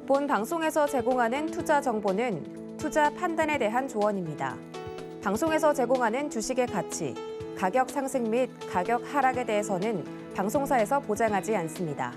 본 방송에서 제공하는 투자 정보는 투자 판단에 대한 조언입니다. 방송에서 제공하는 주식의 가치, 가격 상승 및 가격 하락에 대해서는 방송사에서 보장하지 않습니다.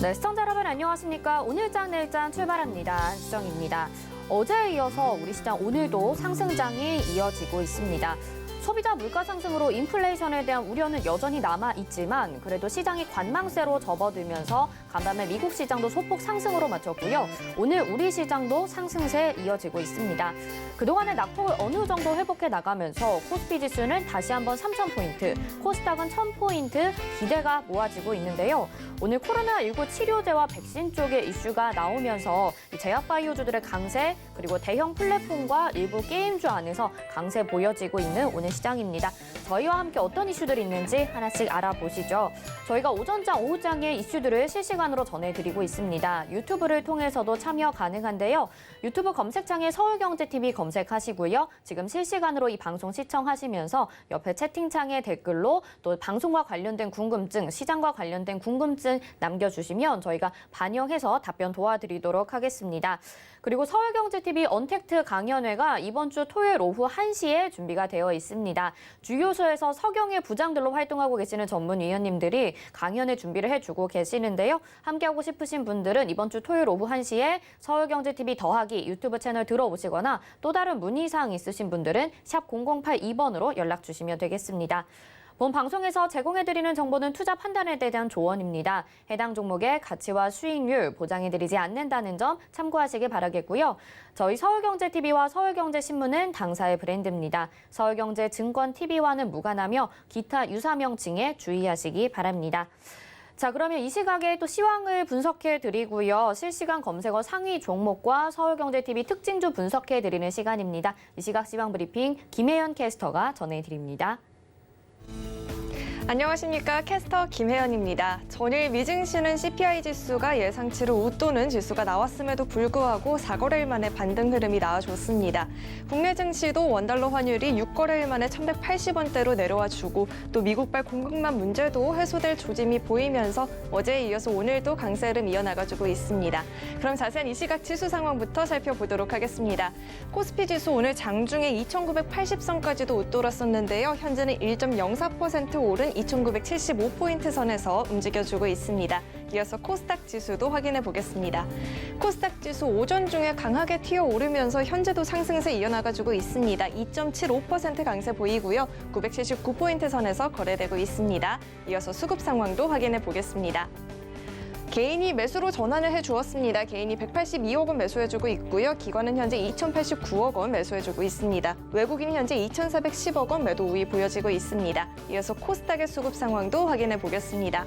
네, 시청자 여러분 안녕하십니까? 오늘장 내일장 출발합니다. 수정입니다. 어제에 이어서 우리 시장 오늘도 상승장이 이어지고 있습니다. 소비자 물가 상승으로 인플레이션에 대한 우려는 여전히 남아있지만 그래도 시장이 관망세로 접어들면서 간밤에 미국 시장도 소폭 상승으로 마쳤고요. 오늘 우리 시장도 상승세에 이어지고 있습니다. 그동안의 낙폭을 어느 정도 회복해 나가면서 코스피 지수는 다시 한번 3,000포인트, 코스닥은 1,000포인트 기대가 모아지고 있는데요. 오늘 코로나19 치료제와 백신 쪽의 이슈가 나오면서 제약바이오주들의 강세 그리고 대형 플랫폼과 일부 게임주 안에서 강세 보여지고 있는 오늘 시장입니다. 저희와 함께 어떤 이슈들이 있는지 하나씩 알아보시죠. 저희가 오전장, 오후장의 이슈들을 실시간으로 전해드리고 있습니다. 유튜브를 통해서도 참여 가능한데요. 유튜브 검색창에 서울경제TV 검색하시고요. 지금 실시간으로 이 방송 시청하시면서 옆에 채팅창에 댓글로 또 방송과 관련된 궁금증, 시장과 관련된 궁금증 남겨주시면 저희가 반영해서 답변 도와드리도록 하겠습니다. 그리고 서울경제TV 언택트 강연회가 이번 주 토요일 오후 1시에 준비가 되어 있습니다. 주요소에서 서경의 부장들로 활동하고 계시는 전문위원님들이 강연회 준비를 해주고 계시는데요. 함께하고 싶으신 분들은 이번 주 토요일 오후 1시에 서울경제TV 더하기 유튜브 채널 들어오시거나 또 다른 문의사항 있으신 분들은 샵 0082번으로 연락 주시면 되겠습니다. 본 방송에서 제공해드리는 정보는 투자 판단에 대한 조언입니다. 해당 종목의 가치와 수익률 보장해드리지 않는다는 점 참고하시기 바라겠고요. 저희 서울경제TV와 서울경제신문은 당사의 브랜드입니다. 서울경제증권TV와는 무관하며 기타 유사 명칭에 주의하시기 바랍니다. 자, 그러면 이 시각에 또 시황을 분석해드리고요. 실시간 검색어 상위 종목과 서울경제TV 특징주 분석해드리는 시간입니다. 이 시각 시황 브리핑 김혜연 캐스터가 전해드립니다. 안녕하십니까. 캐스터 김혜연입니다. 전일 미증시는 CPI 지수가 예상치를 웃도는 지수가 나왔음에도 불구하고 4거래일 만에 반등 흐름이 나와줬습니다. 국내 증시도 원달러 환율이 6거래일 만에 1,180원대로 내려와주고 또 미국발 공급망 문제도 해소될 조짐이 보이면서 어제에 이어서 오늘도 강세 흐름 이어나가주고 있습니다. 그럼 자세한 이 시각 지수 상황부터 살펴보도록 하겠습니다. 코스피 지수 오늘 장중에 2,980선까지도 웃돌았었는데요. 현재는 1.04% 오른 2,975포인트 선에서 움직여주고 있습니다. 이어서 코스닥 지수도 확인해 보겠습니다. 코스닥 지수 오전 중에 강하게 튀어오르면서 현재도 상승세 이어나가주고 있습니다. 2.75% 강세 보이고요. 979포인트 선에서 거래되고 있습니다. 이어서 수급 상황도 확인해 보겠습니다. 개인이 매수로 전환을 해주었습니다. 개인이 182억 원 매수해주고 있고요. 기관은 현재 2,089억 원 매수해주고 있습니다. 외국인이 현재 2,410억 원 매도 우위 보여지고 있습니다. 이어서 코스닥의 수급 상황도 확인해 보겠습니다.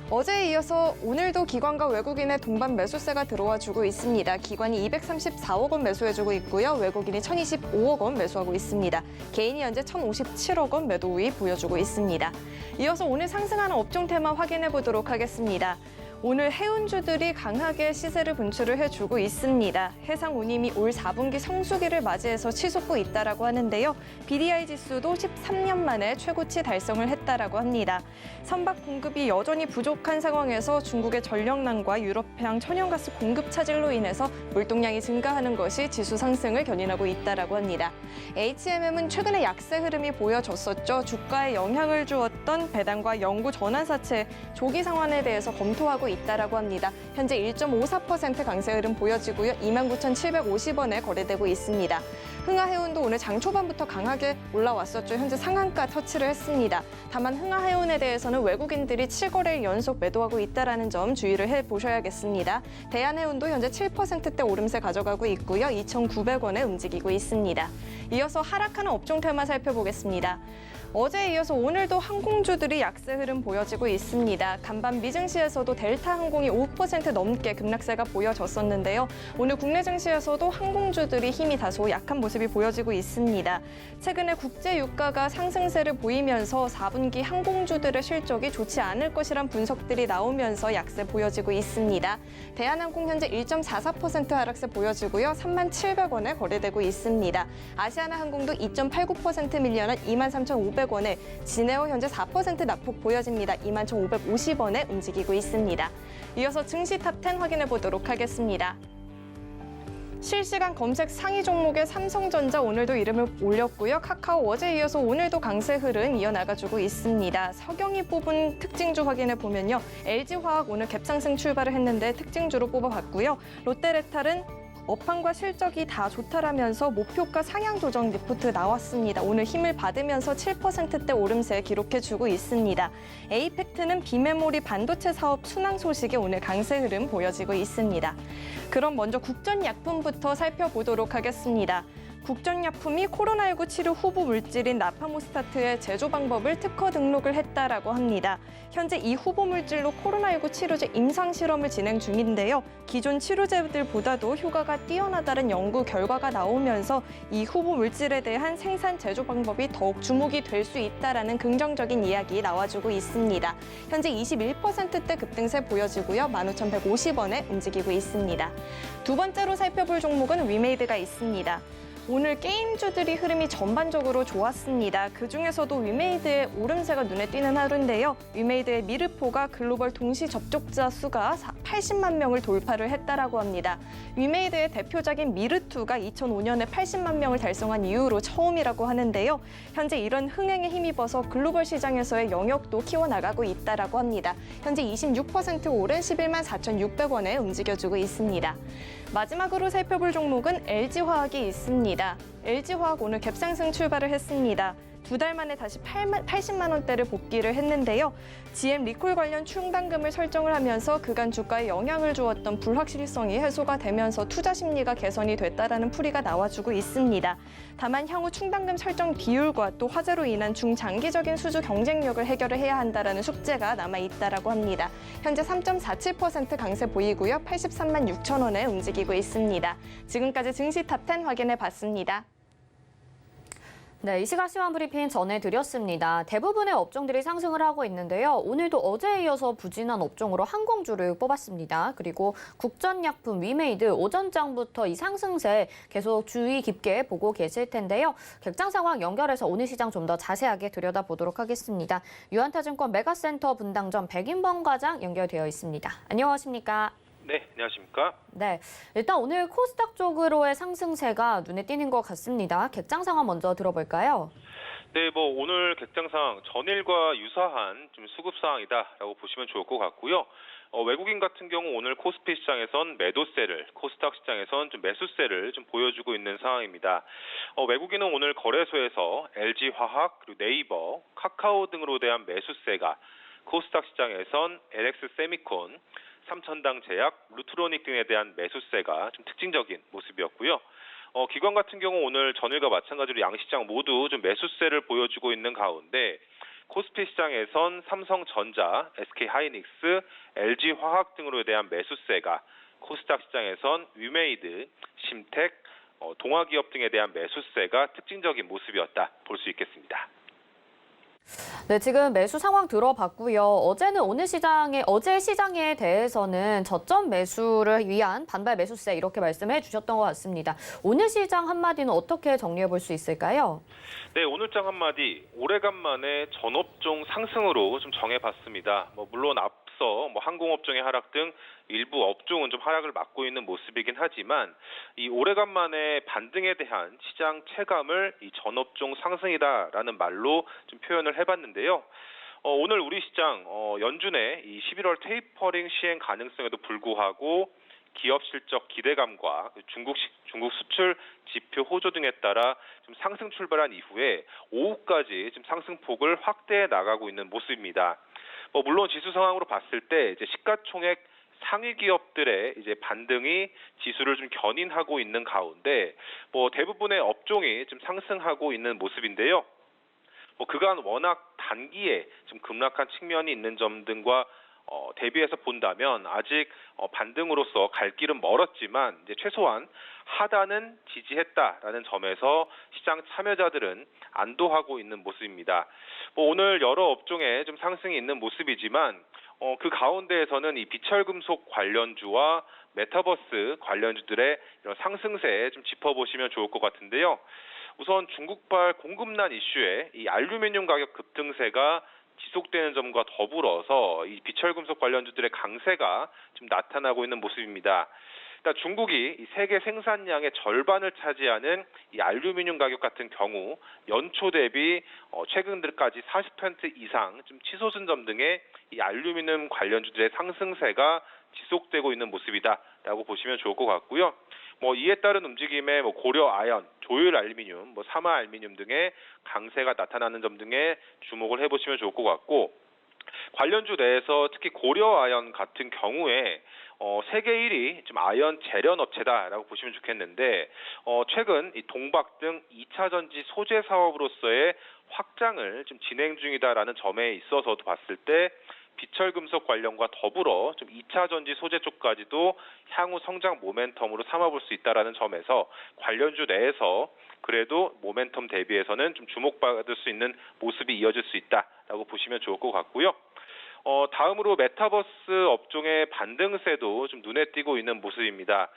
어제에 이어서 오늘도 기관과 외국인의 동반 매수세가 들어와 주고 있습니다. 기관이 234억 원 매수해주고 있고요. 외국인이 1,025억 원 매수하고 있습니다. 개인이 현재 1,057억 원 매도 우위 보여주고 있습니다. 이어서 오늘 상승하는 업종 테마 확인해 보도록 하겠습니다. 오늘 해운주들이 강하게 시세를 분출을 해주고 있습니다. 해상 운임이 올 4분기 성수기를 맞이해서 치솟고 있다라고 하는데요. BDI 지수도 13년 만에 최고치 달성을 했다라고 합니다. 선박 공급이 여전히 부족한 상황에서 중국의 전력난과 유럽해양 천연가스 공급 차질로 인해서 물동량이 증가하는 것이 지수 상승을 견인하고 있다라고 합니다. HMM은 최근에 약세 흐름이 보여졌었죠. 주가에 영향을 주었던 배당과 영구 전환사채 조기 상환에 대해서 검토하고 있다라고 합니다. 현재 1.54% 강세 흐름 보여지고요. 29,750원에 거래되고 있습니다. 흥하해운도 오늘 장 초반부터 강하게 올라왔었죠. 현재 상한가 터치를 했습니다. 다만 흥하해운에 대해서는 외국인들이 7거래일 연속 매도하고 있다는 점 주의를 해보셔야겠습니다. 대한해운도 현재 7%대 오름세 가져가고 있고요. 2,900원에 움직이고 있습니다. 이어서 하락하는 업종 테마 살펴보겠습니다. 어제에 이어서 오늘도 항공주들이 약세 흐름 보여지고 있습니다. 간밤 미증시에서도 델타 항공이 5% 넘게 급락세가 보여졌었는데요. 오늘 국내 증시에서도 항공주들이 힘이 다소 약한 모습이 보여지고 있습니다. 최근에 국제 유가가 상승세를 보이면서 4분기 항공주들의 실적이 좋지 않을 것이란 분석들이 나오면서 약세 보여지고 있습니다. 대한항공 현재 1.44% 하락세 보여지고요. 37,700원에 거래되고 있습니다. 아시아나항공도 2.89% 밀려난 23,500원에 진에어 현재 4% 낙폭 보여집니다. 21,550원에 움직이고 있습니다. 이어서 증시 탑10 확인해 보도록 하겠습니다. 실시간 검색 상위 종목의 삼성전자 오늘도 이름을 올렸고요. 카카오 어제 이어서 오늘도 강세 흐름 이어나가주고 있습니다. 석영이 뽑은 특징주 확인해 보면요. LG화학 오늘 갭상승 출발을 했는데 특징주로 뽑아봤고요. 롯데레탈은 업황과 실적이 다 좋다라면서 목표가 상향 조정 리포트 나왔습니다. 오늘 힘을 받으면서 7%대 오름세 기록해주고 있습니다. 에이펙트는 비메모리 반도체 사업 순항 소식에 오늘 강세 흐름 보여지고 있습니다. 그럼 먼저 국전약품부터 살펴보도록 하겠습니다. 국전약품이 코로나19 치료 후보 물질인 나파모스타트의 제조 방법을 특허 등록을 했다라고 합니다. 현재 이 후보 물질로 코로나19 치료제 임상 실험을 진행 중인데요. 기존 치료제들보다도 효과가 뛰어나다는 연구 결과가 나오면서 이 후보 물질에 대한 생산 제조 방법이 더욱 주목이 될 수 있다라는 긍정적인 이야기 나와주고 있습니다. 현재 21%대 급등세 보여지고요. 15,150원에 움직이고 있습니다. 두 번째로 살펴볼 종목은 위메이드가 있습니다. 오늘 게임주들이 흐름이 전반적으로 좋았습니다. 그중에서도 위메이드의 오름세가 눈에 띄는 하루인데요. 위메이드의 미르포가 글로벌 동시 접촉자 수가 80만 명을 돌파를 했다라고 합니다. 위메이드의 대표작인 미르2가 2005년에 80만 명을 달성한 이후로 처음이라고 하는데요. 현재 이런 흥행에 힘입어서 글로벌 시장에서의 영역도 키워나가고 있다라고 합니다. 현재 26% 오른 11만 4,600원에 움직여주고 있습니다. 마지막으로 살펴볼 종목은 LG화학이 있습니다. LG화학 오늘 갭상승 출발을 했습니다. 2달 만에 다시 80만 원대를 복귀를 했는데요. GM 리콜 관련 충당금을 설정을 하면서 그간 주가에 영향을 주었던 불확실성이 해소가 되면서 투자 심리가 개선이 됐다라는 풀이가 나와주고 있습니다. 다만 향후 충당금 설정 비율과 또 화재로 인한 중장기적인 수주 경쟁력을 해결을 해야 한다라는 숙제가 남아 있다라고 합니다. 현재 3.47% 강세 보이고요. 83만 6천 원에 움직이고 있습니다. 지금까지 증시 탑10 확인해 봤습니다. 네, 이 시각 시황 브리핑 전해드렸습니다. 대부분의 업종들이 상승을 하고 있는데요. 오늘도 어제에 이어서 부진한 업종으로 항공주를 뽑았습니다. 그리고 국전약품 위메이드 오전장부터 이 상승세 계속 주의 깊게 보고 계실 텐데요. 객장 상황 연결해서 오늘 시장 좀 더 자세하게 들여다보도록 하겠습니다. 유한타증권 메가센터 분당점 백인범 과장 연결되어 있습니다. 안녕하십니까? 네, 안녕하십니까? 네, 일단 오늘 코스닥 쪽으로의 상승세가 눈에 띄는 것 같습니다. 객장 상황 먼저 들어볼까요? 네, 오늘 객장 상황 전일과 유사한 좀 수급 상황이다라고 보시면 좋을 것 같고요. 외국인 같은 경우 오늘 코스피 시장에선 매도세를, 코스닥 시장에선 좀 매수세를 좀 보여주고 있는 상황입니다. 외국인은 오늘 거래소에서 LG화학, 그리고 네이버, 카카오 등으로 대한 매수세가 코스닥 시장에선 LX세미콘, 삼천당 제약, 루트로닉 등에 대한 매수세가 좀 특징적인 모습이었고요. 기관 같은 경우 오늘 전일과 마찬가지로 양시장 모두 좀 매수세를 보여주고 있는 가운데 코스피 시장에선 삼성전자, SK하이닉스, LG화학 등으로 대한 매수세가 코스닥 시장에선 위메이드, 심텍, 동아기업 등에 대한 매수세가 특징적인 모습이었다 볼 수 있겠습니다. 네, 지금 매수 상황 들어봤고요. 어제 시장에 대해서는 저점 매수를 위한 반발 매수세 이렇게 말씀해 주셨던 것 같습니다. 오늘 시장 한마디는 어떻게 정리해 볼 수 있을까요? 네, 오늘장 한마디 오래간만에 전업종 상승으로 좀 정해봤습니다. 물론 앞서 항공업종의 하락 등 일부 업종은 좀 하락을 맞고 있는 모습이긴 하지만 이 오래간만에 반등에 대한 시장 체감을 이 전업종 상승이다라는 말로 좀 표현을 해봤는데요. 오늘 우리 시장 연준의 이 11월 테이퍼링 시행 가능성에도 불구하고 기업 실적 기대감과 중국 수출 지표 호조 등에 따라 좀 상승 출발한 이후에 오후까지 좀 상승폭을 확대해 나가고 있는 모습입니다. 물론 지수 상황으로 봤을 때 이제 시가총액 상위 기업들의 이제 반등이 지수를 좀 견인하고 있는 가운데 대부분의 업종이 좀 상승하고 있는 모습인데요. 그간 워낙 단기에 좀 급락한 측면이 있는 점 등과 대비해서 본다면 아직 반등으로서 갈 길은 멀었지만 이제 최소한 하단은 지지했다라는 점에서 시장 참여자들은 안도하고 있는 모습입니다. 오늘 여러 업종에 좀 상승이 있는 모습이지만 그 가운데에서는 이 비철금속 관련주와 메타버스 관련주들의 이런 상승세 좀 짚어보시면 좋을 것 같은데요. 우선 중국발 공급난 이슈에 이 알루미늄 가격 급등세가 지속되는 점과 더불어서 이 비철금속 관련주들의 강세가 좀 나타나고 있는 모습입니다. 일단 중국이 이 세계 생산량의 절반을 차지하는 이 알루미늄 가격 같은 경우 연초 대비 최근 들까지 40% 이상 좀 치솟은 점 등의 이 알루미늄 관련주들의 상승세가 지속되고 있는 모습이다라고 보시면 좋을 것 같고요. 이에 따른 움직임에 고려 아연, 조율 알루미늄, 사마 알루미늄 등의 강세가 나타나는 점 등에 주목을 해보시면 좋을 것 같고, 관련주 내에서 특히 고려 아연 같은 경우에 세계 1위 좀 아연 재련 업체다라고 보시면 좋겠는데 최근 이 동박 등 2차 전지 소재 사업으로서의 확장을 좀 진행 중이다라는 점에 있어서도 봤을 때 비철금속 관련과 더불어 좀 2차 전지 소재 쪽까지도 향후 성장 모멘텀으로 삼아볼 수 있다라는 점에서 관련주 내에서 그래도 모멘텀 대비해서는 좀 주목받을 수 있는 모습이 이어질 수 있다라고 보시면 좋을 것 같고요. 다음으로 메타버스 업종의 반등세도 좀 눈에 띄고 있는 모습입니다.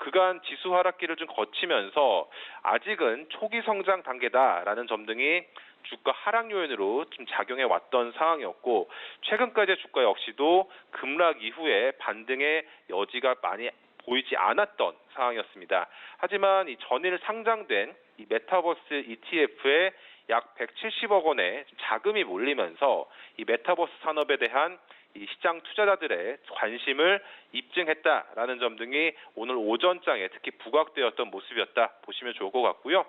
그간 지수 하락기를 좀 거치면서 아직은 초기 성장 단계다라는 점 등이 주가 하락 요인으로 좀 작용해 왔던 상황이었고, 최근까지의 주가 역시도 급락 이후에 반등의 여지가 많이 보이지 않았던 상황이었습니다. 하지만 이 전일 상장된 이 메타버스 ETF에 약 170억 원의 자금이 몰리면서 이 메타버스 산업에 대한 이 시장 투자자들의 관심을 입증했다라는 점 등이 오늘 오전장에 특히 부각되었던 모습이었다 보시면 좋을 것 같고요.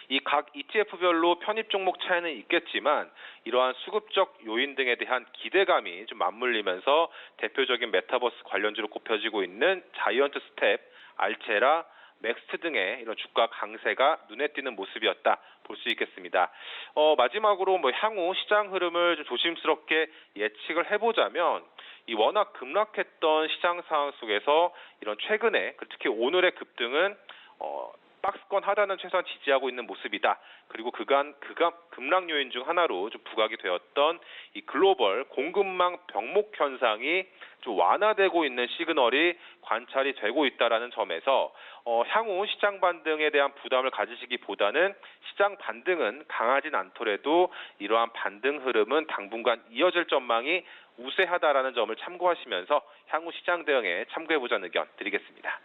이 각 ETF별로 편입 종목 차이는 있겠지만 이러한 수급적 요인 등에 대한 기대감이 좀 맞물리면서 대표적인 메타버스 관련주로 꼽혀지고 있는 자이언트 스텝, 알체라, 맥스트 등의 이런 주가 강세가 눈에 띄는 모습이었다 볼 수 있겠습니다. 마지막으로 향후 시장 흐름을 좀 조심스럽게 예측을 해보자면 이 워낙 급락했던 시장 상황 속에서 이런 최근에 특히 오늘의 급등은 박스권 하단은 최소한 지지하고 있는 모습이다. 그리고 그간 급락 요인 중 하나로 좀 부각이 되었던 이 글로벌 공급망 병목 현상이 좀 완화되고 있는 시그널이 관찰이 되고 있다라는 점에서 향후 시장 반등에 대한 부담을 가지시기보다는 시장 반등은 강하진 않더라도 이러한 반등 흐름은 당분간 이어질 전망이 우세하다라는 점을 참고하시면서 향후 시장 대응에 참고해보자는 의견 드리겠습니다.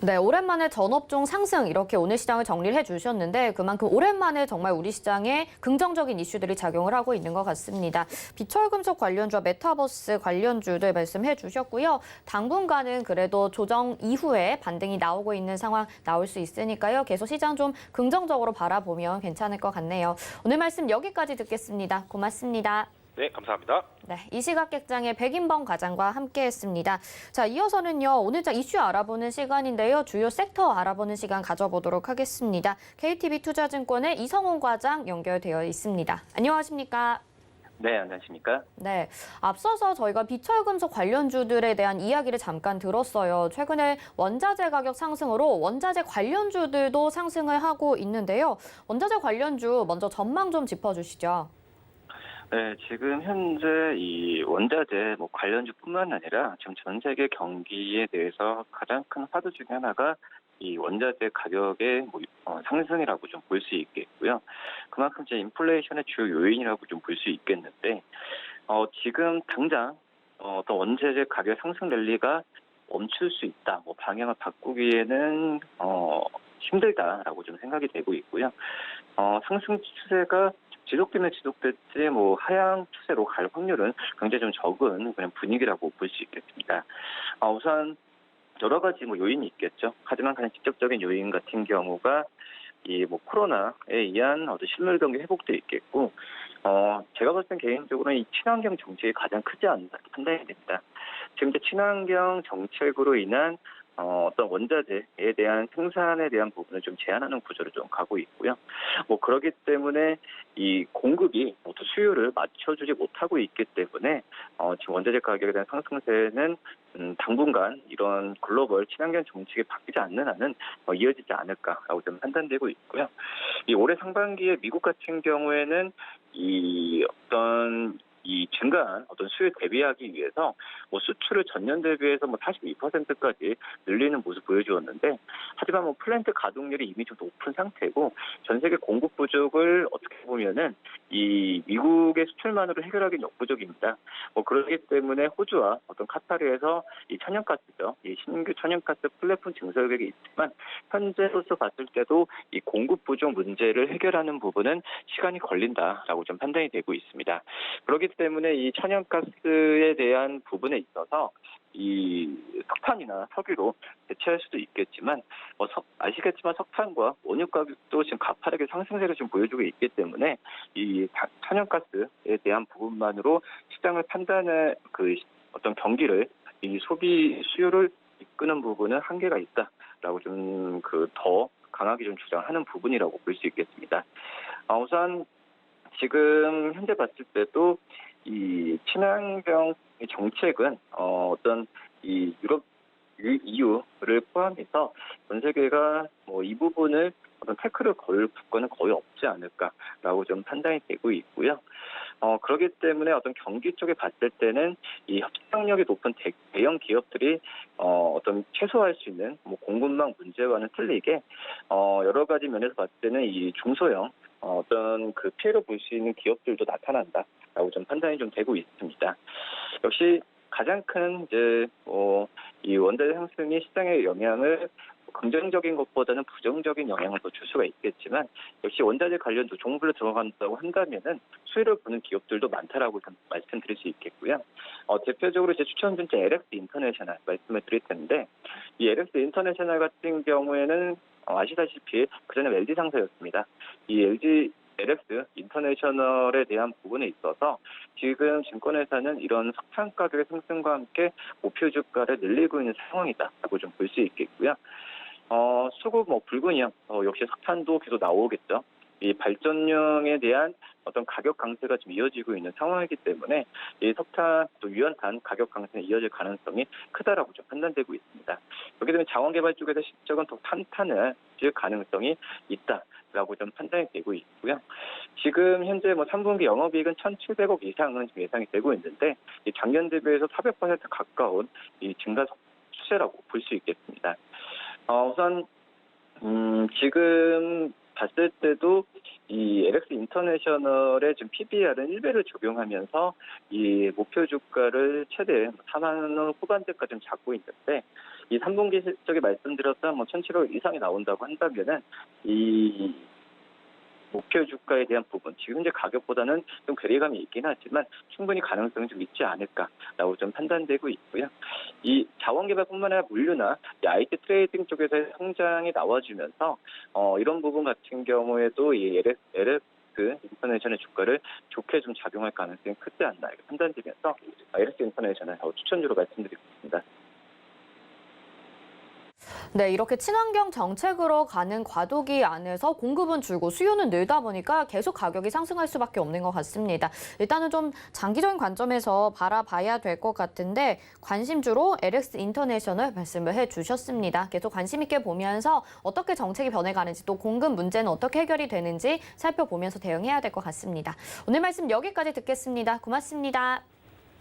네, 오랜만에 전업종 상승 이렇게 오늘 시장을 정리를 해주셨는데 그만큼 오랜만에 정말 우리 시장에 긍정적인 이슈들이 작용을 하고 있는 것 같습니다. 비철금속 관련주와 메타버스 관련주들 말씀해 주셨고요. 당분간은 그래도 조정 이후에 반등이 나오고 있는 상황 나올 수 있으니까요. 계속 시장 좀 긍정적으로 바라보면 괜찮을 것 같네요. 오늘 말씀 여기까지 듣겠습니다. 고맙습니다. 네, 감사합니다. 네, 이시각객장의 백인범 과장과 함께했습니다. 자, 이어서는요. 오늘장 이슈 알아보는 시간인데요. 주요 섹터 알아보는 시간 가져보도록 하겠습니다. KTB 투자증권의 이성훈 과장 연결되어 있습니다. 안녕하십니까? 네, 안녕하십니까? 네, 앞서서 저희가 비철금속 관련주들에 대한 이야기를 잠깐 들었어요. 최근에 원자재 가격 상승으로 원자재 관련주들도 상승을 하고 있는데요. 원자재 관련주 먼저 전망 좀 짚어주시죠. 네, 지금 현재 이 원자재 관련주뿐만 아니라 지금 전 세계 경기에 대해서 가장 큰 화두 중에 하나가 이 원자재 가격의 상승이라고 좀 볼 수 있겠고요. 그만큼 이제 인플레이션의 주요 요인이라고 좀 볼 수 있겠는데, 지금 당장 어떤 원자재 가격 상승 랠리가 멈출 수 있다, 방향을 바꾸기에는 힘들다라고 좀 생각이 되고 있고요. 상승 추세가 지속되면 지속됐지 하향 추세로 갈 확률은 굉장히 좀 적은 그냥 분위기라고 볼 수 있겠습니다. 우선 여러 가지 요인이 있겠죠. 하지만 가장 직접적인 요인 같은 경우가 이 코로나에 의한 실물 경기 회복도 있겠고, 제가 봤을 땐 개인적으로는 이 친환경 정책이 가장 크지 않나 판단이 됩니다. 지금 이제 친환경 정책으로 인한 어떤 원자재에 대한 생산에 대한 부분을 좀 제한하는 구조를 좀 가고 있고요. 그렇기 때문에 이 공급이 수요를 맞춰주지 못하고 있기 때문에 지금 원자재 가격에 대한 상승세는 당분간 이런 글로벌 친환경 정책이 바뀌지 않는 한은 이어지지 않을까라고 좀 판단되고 있고요. 이 올해 상반기에 미국 같은 경우에는 이 증가한 수요에 대비하기 위해서 수출을 전년 대비해서 42%까지 늘리는 모습 보여주었는데, 하지만 플랜트 가동률이 이미 좀 높은 상태고 전 세계 공급 부족을 어떻게 보면은 이 미국의 수출만으로 해결하기는 역부족입니다. 그렇기 때문에 호주와 카타르에서 이 천연가스죠, 이 신규 천연가스 플랫폼 증설 계획이 있지만 현재로서 봤을 때도 이 공급 부족 문제를 해결하는 부분은 시간이 걸린다라고 좀 판단이 되고 있습니다. 그렇기 때문에 이 천연가스에 대한 부분에 있어서 이 석탄이나 석유로 대체할 수도 있겠지만 아시겠지만 석탄과 원유 가격도 지금 가파르게 상승세를 지금 보여주고 있기 때문에 이 천연가스에 대한 부분만으로 시장을 판단의 어떤 경기를 이 소비 수요를 이끄는 부분은 한계가 있다라고 좀 더 강하게 좀 주장하는 부분이라고 볼 수 있겠습니다. 우선 지금 현재 봤을 때도 이 친환경 정책은 어떤 이 유럽 EU를 포함해서 전 세계가 이 부분을 어떤 태클을 걸 국가는 거의 없지 않을까라고 좀 판단이 되고 있고요. 그렇기 때문에 어떤 경기 쪽에 봤을 때는 이 협상력이 높은 대형 기업들이 어떤 최소화할 수 있는 공급망 문제와는 틀리게 여러 가지 면에서 봤을 때는 이 중소형 어떤 피해를 볼 수 있는 기업들도 나타난다라고 좀 판단이 좀 되고 있습니다. 역시 가장 큰 이제 이 원자재 상승이 시장에 영향을 긍정적인 것보다는 부정적인 영향을 더 줄 수가 있겠지만, 역시 원자재 관련도 종목으로 들어간다고 한다면은 수혜를 보는 기업들도 많다라고 말씀드릴 수 있겠고요. 대표적으로 제 추천준제 LX 인터내셔널 말씀을 드릴 텐데, 이 LX 인터내셔널 같은 경우에는 아시다시피 그전에 LG 상사였습니다. 이 LX 인터내셔널에 대한 부분에 있어서 지금 증권회사는 이런 석탄 가격의 상승과 함께 목표 주가를 늘리고 있는 상황이다라고 좀 볼 수 있겠고요. 수급 붉은형 역시 석탄도 계속 나오겠죠. 이 발전용에 대한 어떤 가격 강세가 좀 이어지고 있는 상황이기 때문에 이 석탄 또 유연탄 가격 강세가 이어질 가능성이 크다라고 좀 판단되고 있습니다. 그렇게 되면 자원개발 쪽에서 실적은 더 탄탄해질 가능성이 있다라고 좀 판단이 되고 있고요. 지금 현재 3분기 영업이익은 1,700억 이상은 예상이 되고 있는데, 이 작년 대비해서 400% 가까운 이 증가 추세라고 볼 수 있겠습니다. 우선 지금 봤을 때도 이 LX 인터내셔널의 지금 PBR은 1배를 적용하면서 이 목표 주가를 최대 4만 원 후반대까지 좀 잡고 있는데, 이 3분기 실적에 말씀드렸던 1,700억 이상이 나온다고 한다면은 이 목표 주가에 대한 부분, 지금 현재 가격보다는 좀 괴리감이 있긴 하지만 충분히 가능성이 좀 있지 않을까라고 좀 판단되고 있고요. 이 자원개발뿐만 아니라 물류나 이 IT 트레이딩 쪽에서의 성장이 나와주면서 이런 부분 같은 경우에도 이 LX 인터내셔널 주가를 좋게 좀 작용할 가능성이 크지 않나 이렇게 판단되면서 LX 인터내셔널 추천주로 말씀드리고 있습니다. 네, 이렇게 친환경 정책으로 가는 과도기 안에서 공급은 줄고 수요는 늘다 보니까 계속 가격이 상승할 수밖에 없는 것 같습니다. 일단은 좀 장기적인 관점에서 바라봐야 될 것 같은데 관심주로 LX 인터내셔널 말씀을 해주셨습니다. 계속 관심 있게 보면서 어떻게 정책이 변해가는지 또 공급 문제는 어떻게 해결이 되는지 살펴보면서 대응해야 될 것 같습니다. 오늘 말씀 여기까지 듣겠습니다. 고맙습니다.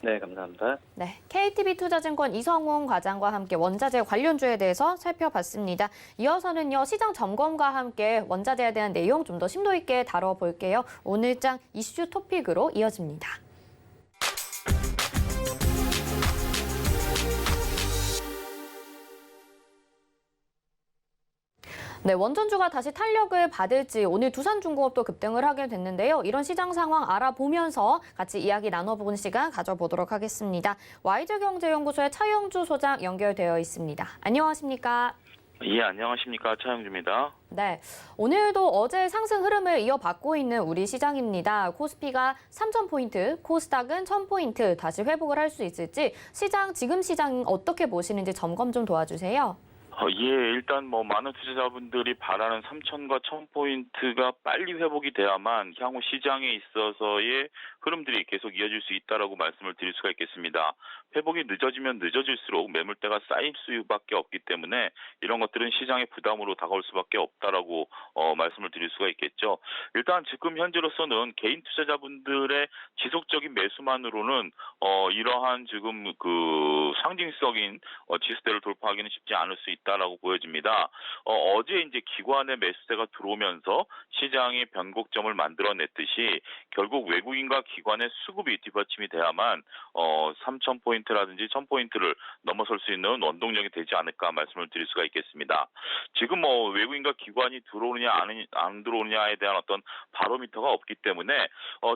네, 감사합니다. 네, KTB투자증권 이성훈 과장과 함께 원자재 관련주에 대해서 살펴봤습니다. 이어서는요, 시장 점검과 함께 원자재에 대한 내용 좀 더 심도 있게 다뤄볼게요. 오늘장 이슈 토픽으로 이어집니다. 네, 원전주가 다시 탄력을 받을지 오늘 두산중공업도 급등을 하게 됐는데요. 이런 시장 상황 알아보면서 같이 이야기 나눠보는 시간 가져보도록 하겠습니다. YG경제연구소의 차영주 소장 연결되어 있습니다. 안녕하십니까? 예, 안녕하십니까. 차영주입니다. 네, 오늘도 어제 상승 흐름을 이어받고 있는 우리 시장입니다. 코스피가 3,000포인트, 코스닥은 1,000포인트 다시 회복을 할 수 있을지 지금 시장 어떻게 보시는지 점검 좀 도와주세요. 예, 일단 많은 투자자분들이 바라는 3,000과 1,000포인트가 빨리 회복이 돼야만 향후 시장에 있어서의 흐름들이 계속 이어질 수 있다라고 말씀을 드릴 수가 있겠습니다. 회복이 늦어지면 늦어질수록 매물대가 쌓일 수밖에 없기 때문에 이런 것들은 시장의 부담으로 다가올 수밖에 없다라고 말씀을 드릴 수가 있겠죠. 일단 지금 현재로서는 개인 투자자분들의 지속적인 매수만으로는 이러한 지금 그 상징적인 지수대를 돌파하기는 쉽지 않을 수 있다라고 보여집니다. 어제 이제 기관의 매수세가 들어오면서 시장이 변곡점을 만들어냈듯이 결국 외국인과 기관의 수급이 뒷받침이 돼야만 3,000포인트라든지 1,000포인트를 넘어설 수 있는 원동력이 되지 않을까 말씀을 드릴 수가 있겠습니다. 지금 외국인과 기관이 들어오느냐 안 들어오느냐에 대한 어떤 바로미터가 없기 때문에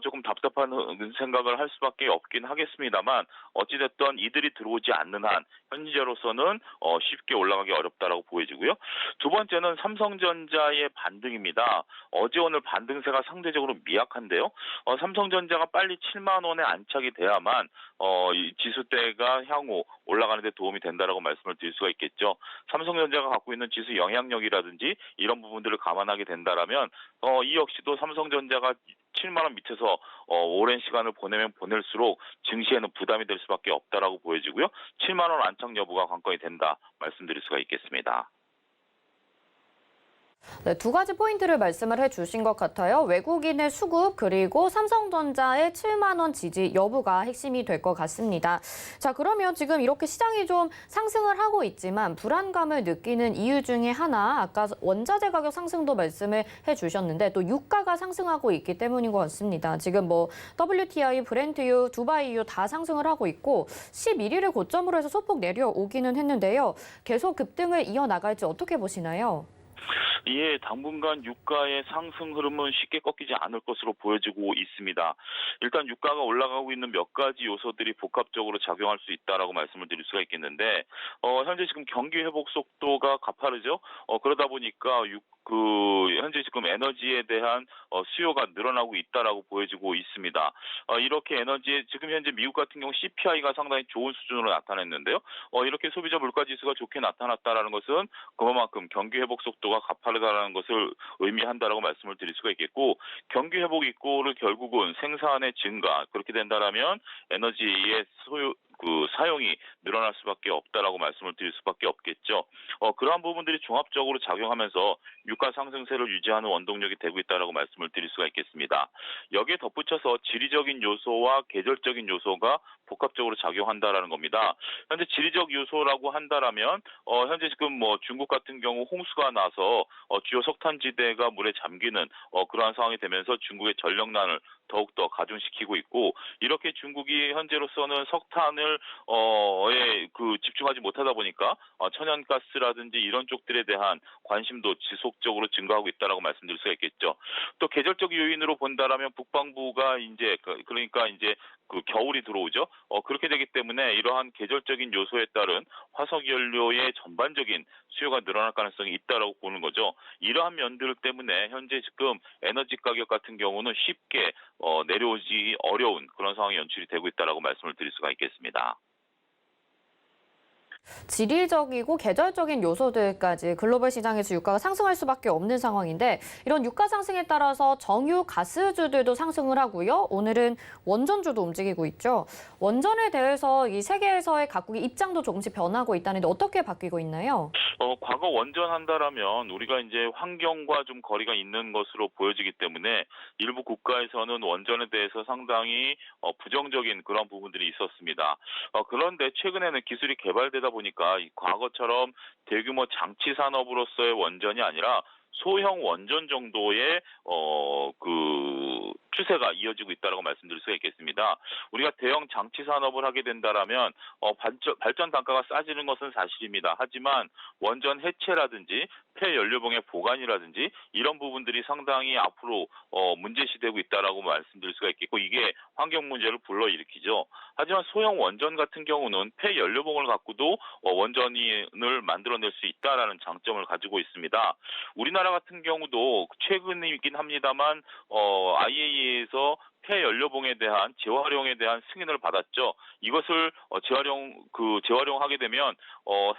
조금 답답한 생각을 할 수밖에 없긴 하겠습니다만 어찌됐든 이들이 들어오지 않는 한 현재로서는 쉽게 올라가기 어렵다라고 보여지고요. 두 번째는 삼성전자의 반등입니다. 어제 오늘 반등세가 상대적으로 미약한데요. 삼성전자가 빨리 7만 원에 안착이 돼야만 이 지수대가 향후 올라가는 데 도움이 된다라고 말씀을 드릴 수가 있겠죠. 삼성전자가 갖고 있는 지수 영향력이라든지 이런 부분들을 감안하게 된다라면 이 역시도 삼성전자가 7만 원 밑에서 오랜 시간을 보내면 보낼수록 증시에는 부담이 될 수밖에 없다라고 보여지고요. 7만 원 안착 여부가 관건이 된다 말씀드릴 수가 있겠습니다. 네, 두 가지 포인트를 말씀을 해주신 것 같아요. 외국인의 수급 그리고 삼성전자의 7만 원 지지 여부가 핵심이 될 것 같습니다. 자, 그러면 지금 이렇게 시장이 좀 상승을 하고 있지만 불안감을 느끼는 이유 중에 하나 아까 원자재 가격 상승도 말씀을 해주셨는데 또 유가가 상승하고 있기 때문인 것 같습니다. 지금 WTI, 브렌트유, 두바이유 다 상승을 하고 있고 11일을 고점으로 해서 소폭 내려오기는 했는데요. 계속 급등을 이어나갈지 어떻게 보시나요? 예, 당분간 유가의 상승 흐름은 쉽게 꺾이지 않을 것으로 보여지고 있습니다. 일단 유가가 올라가고 있는 몇 가지 요소들이 복합적으로 작용할 수 있다라고 말씀을 드릴 수가 있겠는데, 현재 지금 경기 회복 속도가 가파르죠. 그러다 보니까 현재 지금 에너지에 대한 수요가 늘어나고 있다라고 보여지고 있습니다. 이렇게 에너지에 지금 현재 미국 같은 경우 CPI가 상당히 좋은 수준으로 나타냈는데요. 이렇게 소비자 물가 지수가 좋게 나타났다라는 것은 그만큼 경기 회복 속도가 가파르다라는 것을 의미한다라고 말씀을 드릴 수가 있겠고, 경기 회복 이꼬를 결국은 생산의 증가, 그렇게 된다라면 에너지의 사용이 늘어날 수밖에 없다라고 말씀을 드릴 수밖에 없겠죠. 그러한 부분들이 종합적으로 작용하면서 유가 상승세를 유지하는 원동력이 되고 있다라고 말씀을 드릴 수가 있겠습니다. 여기에 덧붙여서 지리적인 요소와 계절적인 요소가 복합적으로 작용한다라는 겁니다. 현재 지리적 요소라고 한다라면 현재 지금 중국 같은 경우 홍수가 나서 주요 석탄지대가 물에 잠기는 그러한 상황이 되면서 중국의 전력난을 더욱더 가중시키고 있고, 이렇게 중국이 현재로서는 석탄을 집중하지 못하다 보니까 천연가스라든지 이런 쪽들에 대한 관심도 지속적으로 증가하고 있다라고 말씀드릴 수가 있겠죠. 또 계절적 요인으로 본다라면 북반구가 그러니까 겨울이 들어오죠. 그렇게 되기 때문에 이러한 계절적인 요소에 따른 화석연료의 전반적인 수요가 늘어날 가능성이 있다라고 보는 거죠. 이러한 면들 때문에 현재 지금 에너지 가격 같은 경우는 쉽게 내려오지 어려운 그런 상황이 연출이 되고 있다라고 말씀을 드릴 수가 있겠습니다. 지리적이고 계절적인 요소들까지 글로벌 시장에서 유가가 상승할 수밖에 없는 상황인데 이런 유가 상승에 따라서 정유 가스주들도 상승을 하고요. 오늘은 원전주도 움직이고 있죠. 원전에 대해서 이 세계에서의 각국의 입장도 조금씩 변하고 있다는데 어떻게 바뀌고 있나요? 과거 원전한다라면 우리가 이제 환경과 좀 거리가 있는 것으로 보여지기 때문에 일부 국가에서는 원전에 대해서 상당히 부정적인 그런 부분들이 있었습니다. 그런데 최근에는 기술이 개발되다 보니까 과거처럼 대규모 장치 산업으로서의 원전이 아니라 소형 원전 정도의 그 추세가 이어지고 있다고 말씀드릴 수가 있겠습니다. 우리가 대형 장치 산업을 하게 된다라면 발전 단가가 싸지는 것은 사실입니다. 하지만 원전 해체라든지 폐연료봉의 보관이라든지 이런 부분들이 상당히 앞으로 문제시되고 있다라고 말씀드릴 수가 있겠고 이게 환경 문제를 불러일으키죠. 하지만 소형 원전 같은 경우는 폐연료봉을 갖고도 원전을 만들어낼 수 있다라는 장점을 가지고 있습니다. 우리나라 같은 경우도 최근이긴 합니다만 IAEA에서 폐연료봉에 대한 재활용에 대한 승인을 받았죠. 이것을 재활용하게 되면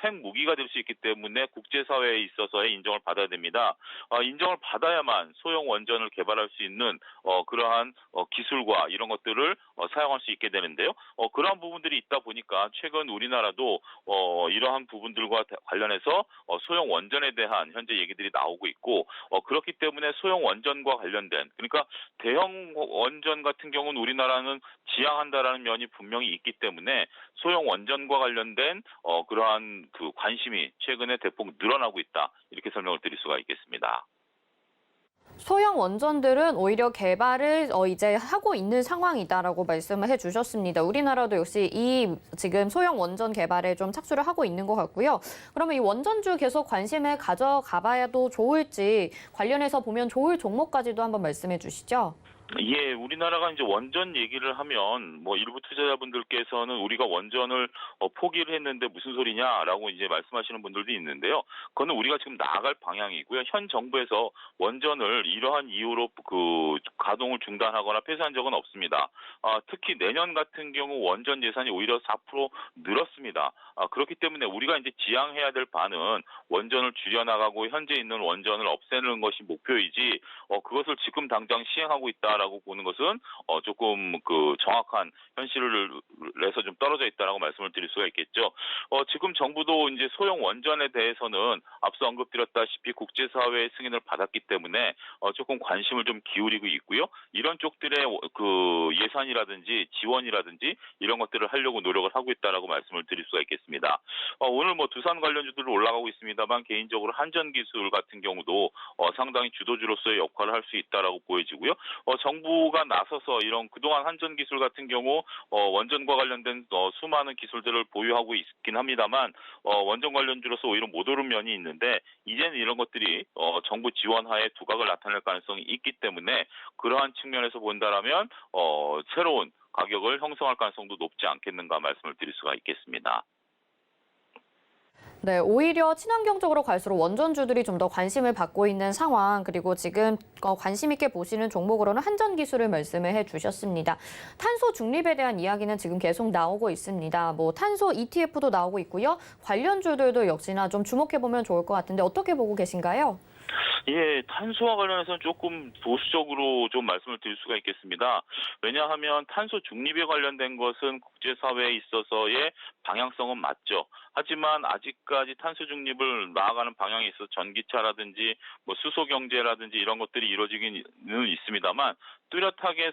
핵무기가 될 수 있기 때문에 국제사회에 있어서의 인정을 받아야 됩니다. 인정을 받아야만 소형 원전을 개발할 수 있는 그러한 기술과 이런 것들을 사용할 수 있게 되는데요. 그러한 부분들이 있다 보니까 최근 우리나라도 이러한 부분들과 관련해서 소형 원전에 대한 현재 얘기들이 나오고 있고 그렇기 때문에 소형 원전과 관련된 그러니까 대형 원전 같은 경우는 우리나라는 지향한다라는 면이 분명히 있기 때문에 소형 원전과 관련된 그러한 그 관심이 최근에 대폭 늘어나고 있다 이렇게 설명을 드릴 수가 있겠습니다. 소형 원전들은 오히려 개발을 이제 하고 있는 상황이다라고 말씀을 해주셨습니다. 우리나라도 역시 이 지금 소형 원전 개발에 좀 착수를 하고 있는 것 같고요. 그러면 이 원전주 계속 관심을 가져가봐야도 좋을지 관련해서 보면 좋을 종목까지도 한번 말씀해 주시죠. 예, 우리나라가 이제 원전 얘기를 하면 뭐 일부 투자자분들께서는 우리가 원전을 포기를 했는데 무슨 소리냐라고 이제 말씀하시는 분들도 있는데요. 그거는 우리가 지금 나아갈 방향이고요. 현 정부에서 원전을 이러한 이유로 그 가동을 중단하거나 폐쇄한 적은 없습니다. 특히 내년 같은 경우 원전 예산이 오히려 4% 늘었습니다. 그렇기 때문에 우리가 이제 지향해야 될 바는 원전을 줄여나가고 현재 있는 원전을 없애는 것이 목표이지 그것을 지금 당장 시행하고 있다라고 보는 것은 조금 그 정확한 현실에서 좀 떨어져 있다라고 말씀을 드릴 수가 있겠죠. 지금 정부도 이제 소형 원전에 대해서는 앞서 언급드렸다시피 국제사회의 승인을 받았기 때문에 조금 관심을 좀 기울이고 있고요. 이런 쪽들의 그 예산이라든지 지원이라든지 이런 것들을 하려고 노력을 하고 있다라고 말씀을 드릴 수가 있겠습니다. 오늘 뭐 두산 관련주들 올라가고 있습니다만 개인적으로 한전기술 같은 경우도 상당히 주도주로서의 역할을 할 수 있다라고 보여지고요. 정부가 나서서 이런 그동안 한전기술 같은 경우 원전과 관련된 수많은 기술들을 보유하고 있긴 합니다만 원전 관련주로서 오히려 못 오른 면이 있는데 이제는 이런 것들이 정부 지원하에 두각을 나타낼 가능성이 있기 때문에 그러한 측면에서 본다라면 새로운 가격을 형성할 가능성도 높지 않겠는가 말씀을 드릴 수가 있겠습니다. 네, 오히려 친환경적으로 갈수록 원전주들이 좀 더 관심을 받고 있는 상황, 그리고 지금 관심 있게 보시는 종목으로는 한전기술을 말씀을 해주셨습니다. 탄소 중립에 대한 이야기는 지금 계속 나오고 있습니다. 뭐 탄소 ETF도 나오고 있고요. 관련주들도 역시나 좀 주목해보면 좋을 것 같은데 어떻게 보고 계신가요? 예, 탄소와 관련해서는 조금 보수적으로 좀 말씀을 드릴 수가 있겠습니다. 왜냐하면 탄소 중립에 관련된 것은 국제사회에 있어서의 방향성은 맞죠. 하지만 아직까지 탄소 중립을 나아가는 방향에 있어서 전기차라든지 뭐 수소 경제라든지 이런 것들이 이루어지기는 있습니다만 뚜렷하게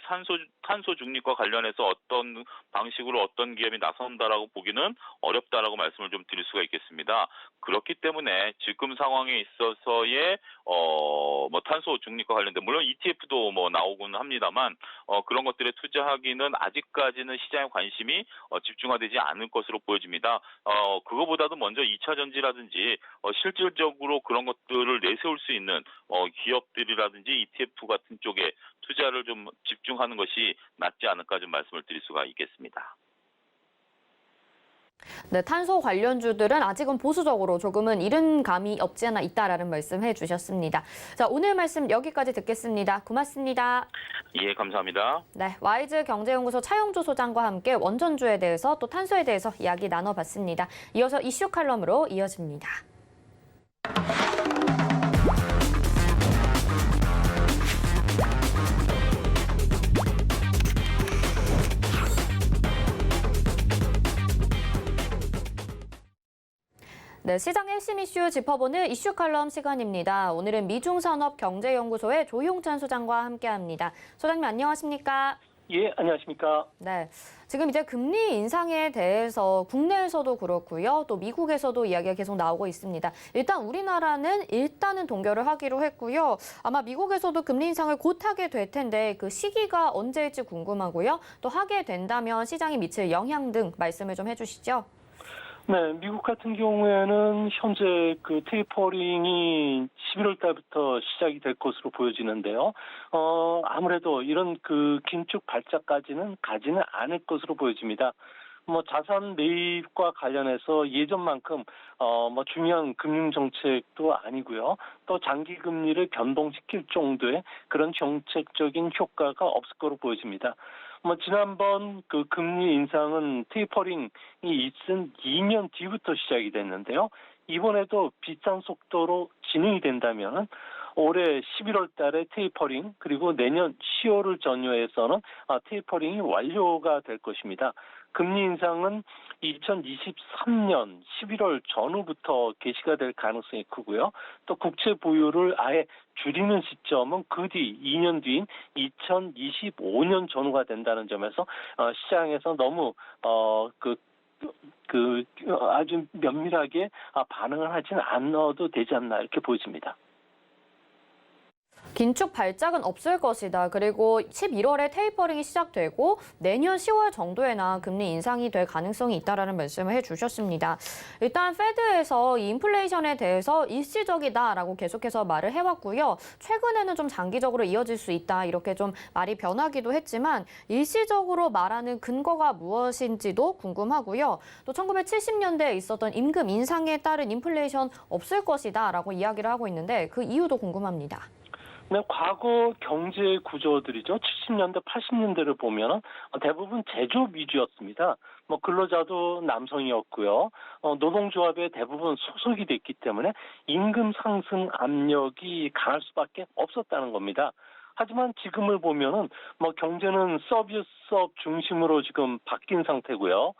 탄소 중립과 관련해서 어떤 방식으로 어떤 기업이 나선다라고 보기는 어렵다라고 말씀을 좀 드릴 수가 있겠습니다. 그렇기 때문에 지금 상황에 있어서의 뭐 탄소 중립과 관련된 물론 ETF도 뭐 나오곤 합니다만 그런 것들에 투자하기는 아직까지는 시장의 관심이 집중화되지 않을 것으로 보여집니다. 그거보다도 먼저 2차 전지라든지 실질적으로 그런 것들을 내세울 수 있는 기업들이라든지 ETF 같은 쪽에 투자를 좀 집중하는 것이 낫지 않을까 좀 말씀을 드릴 수가 있겠습니다. 네, 탄소 관련주들은 아직은 보수적으로 조금은 이른 감이 없지 않아 있다라는 말씀해 주셨습니다. 자, 오늘 말씀 여기까지 듣겠습니다. 고맙습니다. 예, 감사합니다. 네, 와이즈 경제연구소 차영주 소장과 함께 원전주에 대해서 또 탄소에 대해서 이야기 나눠봤습니다. 이어서 이슈 칼럼으로 이어집니다. 네, 시장 핵심 이슈 짚어보는 이슈 칼럼 시간입니다. 오늘은 미중산업경제연구소의 조용찬 소장과 함께합니다. 소장님 안녕하십니까? 예, 안녕하십니까? 네, 지금 이제 금리 인상에 대해서 국내에서도 그렇고요, 또 미국에서도 이야기가 계속 나오고 있습니다. 일단 우리나라는 동결을 하기로 했고요. 아마 미국에서도 금리 인상을 곧 하게 될 텐데 그 시기가 언제일지 궁금하고요. 또 하게 된다면 시장에 미칠 영향 등 말씀을 좀 해주시죠. 네, 미국 같은 경우에는 현재 그 테이퍼링이 11월 달부터 시작이 될 것으로 보여지는데요. 아무래도 이런 그 긴축 발작까지는 가지는 않을 것으로 보여집니다. 자산 매입과 관련해서 예전만큼 중요한 금융 정책도 아니고요. 또 장기 금리를 변동시킬 정도의 그런 정책적인 효과가 없을 거로 보여집니다. 지난번 그 금리 인상은 테이퍼링이 있은 2년 뒤부터 시작이 됐는데요. 이번에도 비슷한 속도로 진행이 된다면 올해 11월 달에 테이퍼링 그리고 내년 10월을 전후해서는 테이퍼링이 완료가 될 것입니다. 금리 인상은 2023년 11월 전후부터 개시가 될 가능성이 크고요. 또 국채 보유를 아예 줄이는 시점은 그 뒤 2년 뒤인 2025년 전후가 된다는 점에서 시장에서 너무 아주 면밀하게 반응을 하지는 않아도 되지 않나 이렇게 보여집니다. 긴축 발작은 없을 것이다. 그리고 11월에 테이퍼링이 시작되고 내년 10월 정도에나 금리 인상이 될 가능성이 있다라는 말씀을 해주셨습니다. 일단 페드에서 이 인플레이션에 대해서 일시적이다라고 계속해서 말을 해왔고요. 최근에는 좀 장기적으로 이어질 수 있다 이렇게 좀 말이 변하기도 했지만 일시적으로 말하는 근거가 무엇인지도 궁금하고요. 또 1970년대에 있었던 임금 인상에 따른 인플레이션 없을 것이다라고 이야기를 하고 있는데 그 이유도 궁금합니다. 네, 과거 경제 구조들이죠. 70년대, 80년대를 보면 대부분 제조업 위주였습니다. 근로자도 남성이었고요. 노동조합에 대부분 소속이 됐기 때문에 임금 상승 압력이 강할 수밖에 없었다는 겁니다. 하지만 지금을 보면은 경제는 서비스업 중심으로 지금 바뀐 상태고요.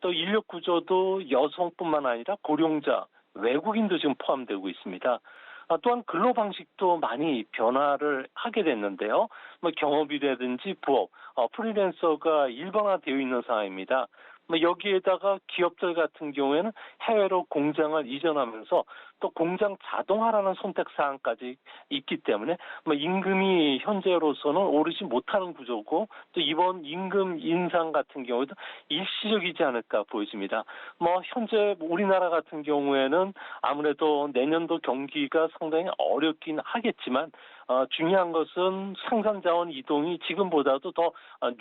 또 인력 구조도 여성뿐만 아니라 고령자, 외국인도 지금 포함되고 있습니다. 또한 근로 방식도 많이 변화를 하게 됐는데요. 경업이라든지 부업, 프리랜서가 일반화되어 있는 상황입니다. 여기에다가 기업들 같은 경우에는 해외로 공장을 이전하면서 또 공장 자동화라는 선택 사항까지 있기 때문에 임금이 현재로서는 오르지 못하는 구조고 또 이번 임금 인상 같은 경우에도 일시적이지 않을까 보여집니다. 현재 우리나라 같은 경우에는 아무래도 내년도 경기가 상당히 어렵긴 하겠지만 중요한 것은 생산 자원 이동이 지금보다도 더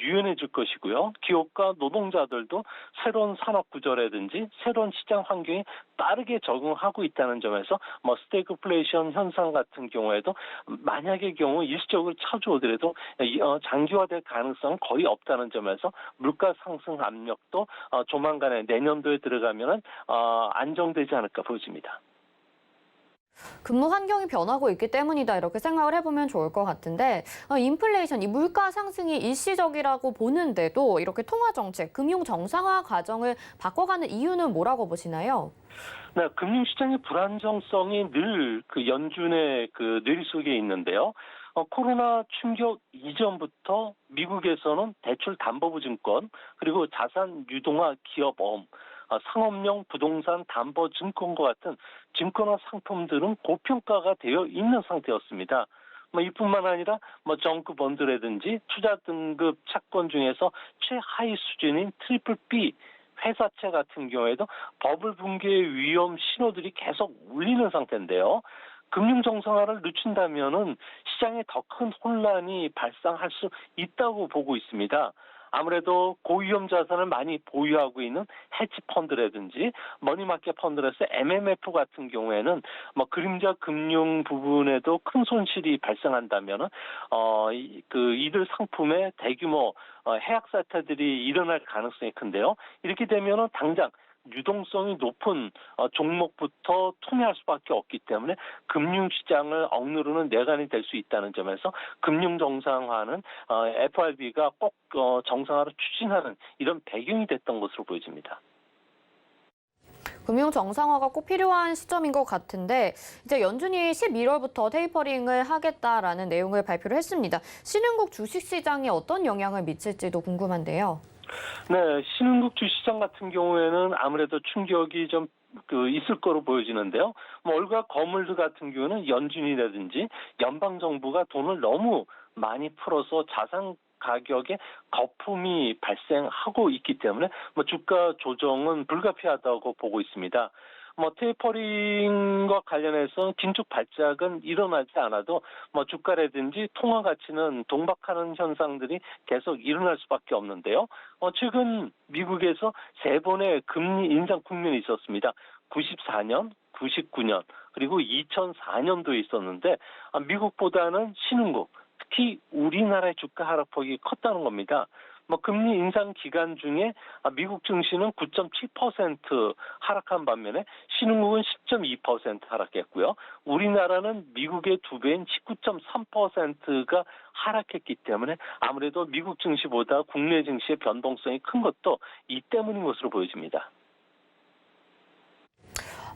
유연해질 것이고요. 기업과 노동자들도 새로운 산업 구조라든지 새로운 시장 환경에 빠르게 적응하고 있다는 점에서 스태그플레이션 현상 같은 경우에도 만약의 경우 일시적으로 찾아오더라도 장기화될 가능성은 거의 없다는 점에서 물가 상승 압력도 조만간에 내년도에 들어가면은 안정되지 않을까 보여집니다. 근무 환경이 변하고 있기 때문이다 이렇게 생각을 해보면 좋을 것 같은데 인플레이션, 이 물가 상승이 일시적이라고 보는데도 이렇게 통화정책, 금융 정상화 과정을 바꿔가는 이유는 뭐라고 보시나요? 네, 금융시장의 불안정성이 늘 그 연준의 그 뇌리 속에 있는데요. 코로나 충격 이전부터 미국에서는 대출 담보부 증권 그리고 자산 유동화 기업어음 상업용 부동산 담보 증권과 같은 증권화 상품들은 고평가가 되어 있는 상태였습니다. 이뿐만 아니라 정크 번드라든지 투자 등급 채권 중에서 최하위 수준인 트리플 B 회사채 같은 경우에도 버블 붕괴의 위험 신호들이 계속 울리는 상태인데요. 금융 정상화를 늦춘다면은 시장에 더 큰 혼란이 발생할 수 있다고 보고 있습니다. 아무래도 고위험 자산을 많이 보유하고 있는 헤지 펀드라든지 머니마켓 펀드에서 MMF 같은 경우에는 뭐 그림자 금융 부분에도 큰 손실이 발생한다면은 이들 상품의 대규모 해약 사태들이 일어날 가능성이 큰데요. 이렇게 되면은 당장 유동성이 높은 종목부터 투매할 수밖에 없기 때문에 금융시장을 억누르는 내관이 될 수 있다는 점에서 금융 정상화는 FRB가 꼭 정상화를 추진하는 이런 배경이 됐던 것으로 보여집니다. 금융 정상화가 꼭 필요한 시점인 것 같은데 이제 연준이 11월부터 테이퍼링을 하겠다라는 내용을 발표를 했습니다. 신흥국 주식시장에 어떤 영향을 미칠지도 궁금한데요. 네, 신흥국 주시장 같은 경우에는 아무래도 충격이 좀 있을 거로 보여지는데요. 뭐 월가 거물들 같은 경우는 연준이라든지 연방 정부가 돈을 너무 많이 풀어서 자산 가격에 거품이 발생하고 있기 때문에 뭐 주가 조정은 불가피하다고 보고 있습니다. 뭐 테이퍼링과 관련해서 긴축 발작은 일어나지 않아도 뭐 주가라든지 통화 가치는 동박하는 현상들이 계속 일어날 수밖에 없는데요. 최근 미국에서 3번의 금리 인상 국면이 있었습니다. 94년, 99년 그리고 2004년도에 있었는데 미국보다는 신흥국 특히 우리나라의 주가 하락폭이 컸다는 겁니다. 뭐 금리 인상 기간 중에 미국 증시는 9.7% 하락한 반면에 신흥국은 10.2% 하락했고요. 우리나라는 미국의 2배인 19.3%가 하락했기 때문에 아무래도 미국 증시보다 국내 증시의 변동성이 큰 것도 이 때문인 것으로 보여집니다.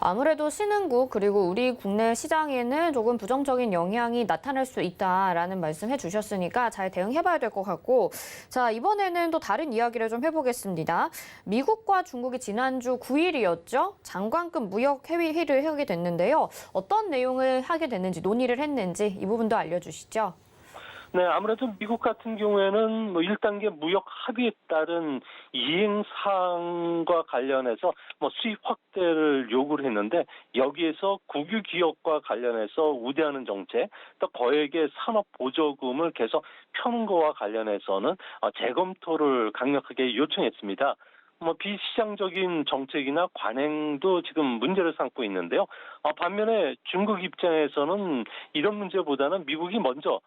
아무래도 신흥국 그리고 우리 국내 시장에는 조금 부정적인 영향이 나타날 수 있다라는 말씀 해주셨으니까 잘 대응해봐야 될 것 같고 자 이번에는 또 다른 이야기를 좀 해보겠습니다. 미국과 중국이 지난주 9일이었죠. 장관급 무역 회의를 하게 됐는데요. 어떤 내용을 하게 됐는지 논의를 했는지 이 부분도 알려주시죠. 네, 아무래도 미국 같은 경우에는 뭐 1단계 무역 합의에 따른 이행사항과 관련해서 뭐 수입 확대를 요구를 했는데 여기에서 국유 기업과 관련해서 우대하는 정책, 또 거액의 산업 보조금을 계속 펴는 것과 관련해서는 재검토를 강력하게 요청했습니다. 뭐 비시장적인 정책이나 관행도 지금 문제를 삼고 있는데요. 반면에 중국 입장에서는 이런 문제보다는 미국이 먼저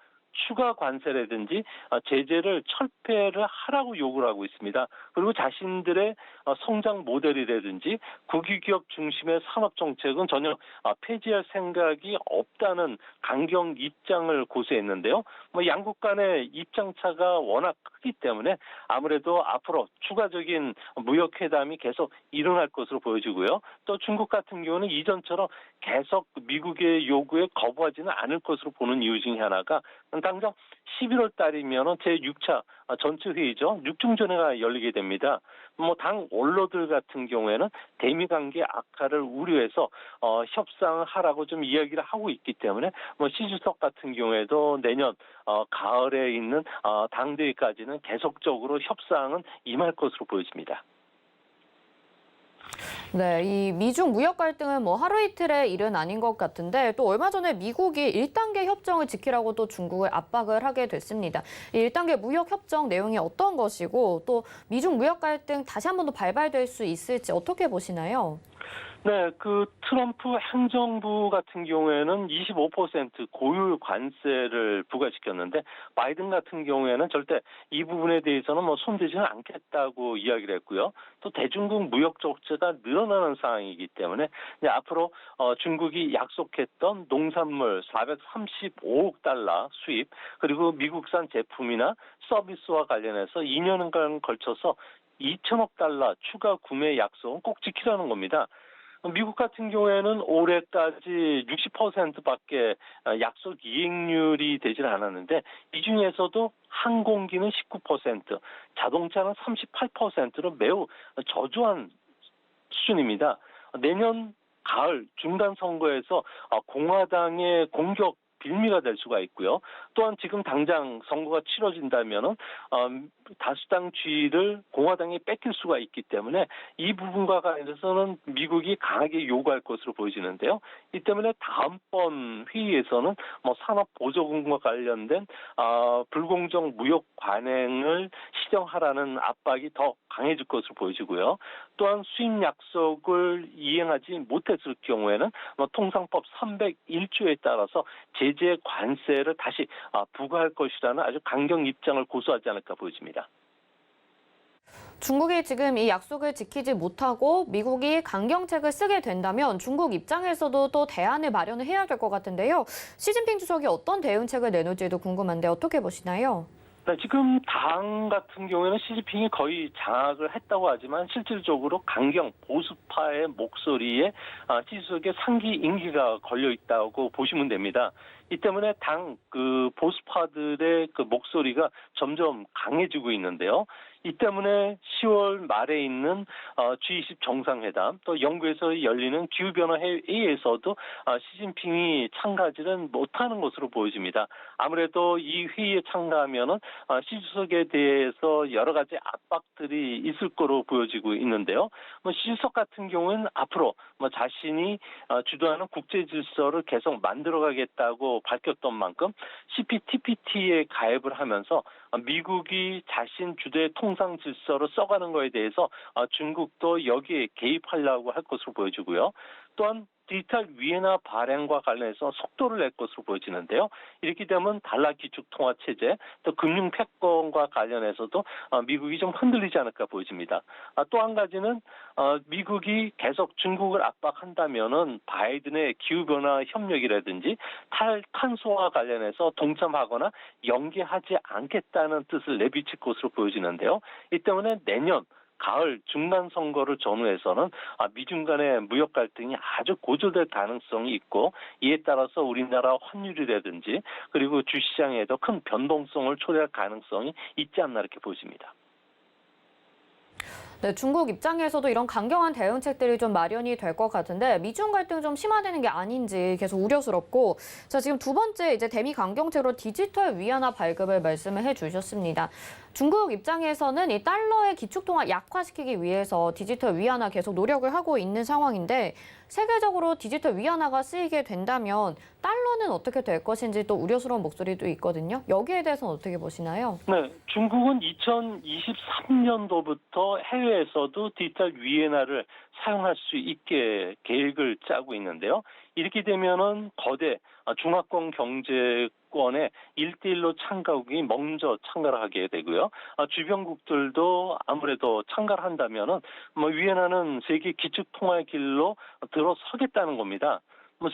추가 관세라든지 제재를 철폐를 하라고 요구를 하고 있습니다. 그리고 자신들의 성장 모델이라든지 국유기업 중심의 산업 정책은 전혀 폐지할 생각이 없다는 강경 입장을 고수했는데요. 뭐 양국 간의 입장 차가 워낙 크기 때문에 아무래도 앞으로 추가적인 무역 회담이 계속 일어날 것으로 보여지고요. 또 중국 같은 경우는 이전처럼 계속 미국의 요구에 거부하지는 않을 것으로 보는 이유 중에 하나가 당장 11월 달이면 제6차 전체 회의죠. 6중전회가 열리게 됩니다. 뭐 당 원로들 같은 경우에는 대미 관계 악화를 우려해서 협상하라고 좀 이야기를 하고 있기 때문에 뭐 시 주석 같은 경우에도 내년 가을에 있는 당대회까지는 계속적으로 협상은 임할 것으로 보여집니다. 네, 이 미중 무역 갈등은 뭐 하루 이틀의 일은 아닌 것 같은데 또 얼마 전에 미국이 1단계 협정을 지키라고 또 중국을 압박을 하게 됐습니다. 이 1단계 무역 협정 내용이 어떤 것이고 또 미중 무역 갈등 다시 한 번 더 발발될 수 있을지 어떻게 보시나요? 네, 트럼프 행정부 같은 경우에는 25% 고율 관세를 부과시켰는데 바이든 같은 경우에는 절대 이 부분에 대해서는 뭐 손대지는 않겠다고 이야기를 했고요. 또 대중국 무역 적자가 늘어나는 상황이기 때문에 이제 앞으로 중국이 약속했던 농산물 435억 달러 수입 그리고 미국산 제품이나 서비스와 관련해서 2년간 걸쳐서 2천억 달러 추가 구매 약속은 꼭 지키라는 겁니다. 미국 같은 경우에는 올해까지 60%밖에 약속 이행률이 되질 않았는데 이 중에서도 항공기는 19%, 자동차는 38%로 매우 저조한 수준입니다. 내년 가을 중간 선거에서 공화당의 공격 빌미가 될 수가 있고요. 또한 지금 당장 선거가 치러진다면은 다수당 지위를 공화당이 뺏길 수가 있기 때문에 이 부분과 관련해서는 미국이 강하게 요구할 것으로 보여지는데요. 이 때문에 다음번 회의에서는 뭐 산업 보조금과 관련된 불공정 무역 관행을 시정하라는 압박이 더 강해질 것으로 보여지고요. 또한 수입 약속을 이행하지 못했을 경우에는 통상법 301조에 따라서 제재 관세를 다시 부과할 것이라는 아주 강경 입장을 고수하지 않을까 보여집니다. 중국이 지금 이 약속을 지키지 못하고 미국이 강경책을 쓰게 된다면 중국 입장에서도 또 대안을 마련을 해야 될 것 같은데요. 시진핑 주석이 어떤 대응책을 내놓을지도 궁금한데 어떻게 보시나요? 네, 지금 당 같은 경우에는 시진핑이 거의 장악을 했다고 하지만 실질적으로 강경 보수파의 목소리에 시 주석의 상기 임기가 걸려 있다고 보시면 됩니다. 이 때문에 당 보수파들의 목소리가 점점 강해지고 있는데요. 이 때문에 10월 말에 있는 G20 정상회담, 또 영국에서 열리는 기후변화 회의에서도 시진핑이 참가지는 못하는 것으로 보여집니다. 아무래도 이 회의에 참가하면은 시 주석에 대해서 여러 가지 압박들이 있을 거로 보여지고 있는데요. 시 주석 같은 경우는 앞으로 자신이 주도하는 국제 질서를 계속 만들어가겠다고 밝혔던 만큼 CPTPP에 가입을 하면서 미국이 자신 주도의 통상 질서를 써가는 거에 대해서 중국도 여기에 개입하려고 할 것으로 보여지고요. 또한 디지털 위안화 발행과 관련해서 속도를 낼 것으로 보여지는데요. 이렇게 되면 달러 기축 통화 체제, 또 금융 패권과 관련해서도 미국이 좀 흔들리지 않을까 보여집니다. 또 한 가지는 미국이 계속 중국을 압박한다면은 바이든의 기후변화 협력이라든지 탈탄소와 관련해서 동참하거나 연계하지 않겠다는 뜻을 내비칠 것으로 보여지는데요. 이 때문에 내년 가을 중간 선거를 전후해서는 미중 간의 무역 갈등이 아주 고조될 가능성이 있고, 이에 따라서 우리나라 환율이라든지 그리고 주시장에도 큰 변동성을 초래할 가능성이 있지 않나 이렇게 보여집니다. 네, 중국 입장에서도 이런 강경한 대응책들이 좀 마련이 될 것 같은데 미중 갈등 좀 심화되는 게 아닌지 계속 우려스럽고, 자, 지금 두 번째 이제 대미 강경책으로 디지털 위안화 발급을 말씀을 해주셨습니다. 중국 입장에서는 이 달러의 기축통화 약화시키기 위해서 디지털 위안화 계속 노력을 하고 있는 상황인데, 세계적으로 디지털 위안화가 쓰이게 된다면 달러는 어떻게 될 것인지 또 우려스러운 목소리도 있거든요. 여기에 대해서는 어떻게 보시나요? 네, 중국은 2023년도부터 해외에서도 디지털 위안화를 사용할 수 있게 계획을 짜고 있는데요. 이렇게 되면은 거대 중화권 경제권의 1대1로 참가국이 먼저 참가를 하게 되고요. 주변국들도 아무래도 참가를 한다면은 위안화는 세계 기축 통화의 길로 들어서겠다는 겁니다.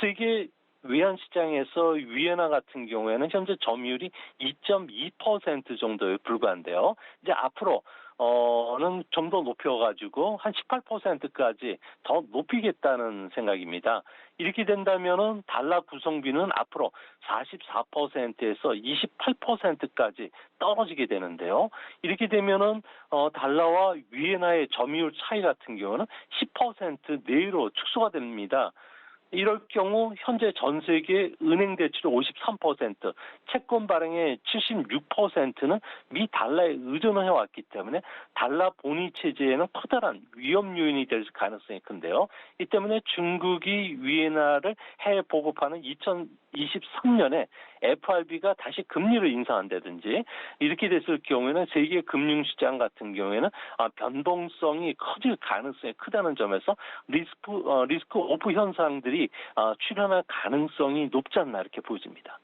세계 외환 시장에서 위안화 같은 경우에는 현재 점유율이 2.2% 정도에 불과한데요. 이제 앞으로 는 좀 더 높여가지고 한 18%까지 더 높이겠다는 생각입니다. 이렇게 된다면은 달러 구성비는 앞으로 44%에서 28%까지 떨어지게 되는데요. 이렇게 되면은 달러와 위엔화의 점유율 차이 같은 경우는 10% 내외로 축소가 됩니다. 이럴 경우 현재 전 세계 은행 대출의 53%, 채권 발행의 76%는 미 달러에 의존을 해왔기 때문에 달러 본위 체제에는 커다란 위험 요인이 될 가능성이 큰데요. 이 때문에 중국이 위엔화를 해외 보급하는 2023년에 FRB가 다시 금리를 인상한다든지 이렇게 됐을 경우에는 세계 금융시장 같은 경우에는 변동성이 커질 가능성이 크다는 점에서 리스크 오프 현상들이 출현할 가능성이 높지 않나 이렇게 보여집니다.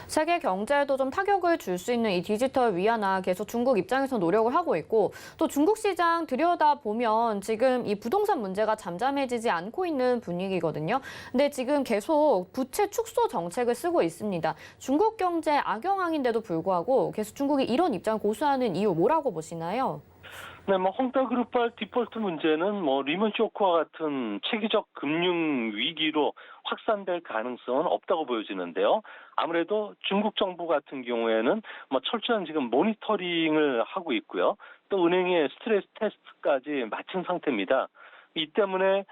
세계 경제에도 좀 타격을 줄 수 있는 이 디지털 위안화 계속 중국 입장에서 노력을 하고 있고, 또 중국 시장 들여다보면 지금 이 부동산 문제가 잠잠해지지 않고 있는 분위기거든요. 근데 지금 계속 부채 축소 정책을 쓰고 있습니다. 중국 경제 악영향인데도 불구하고 계속 중국이 이런 입장을 고수하는 이유 뭐라고 보시나요? 네, 홍다그룹발 디폴트 문제는 리먼 쇼크와 같은 체계적 금융 위기로 확산될 가능성은 없다고 보여지는데요. 아무래도 중국 정부 같은 경우에는 철저한 지금 모니터링을 하고 있고요. 또 은행의 스트레스 테스트까지 마친 상태입니다. 이 때문에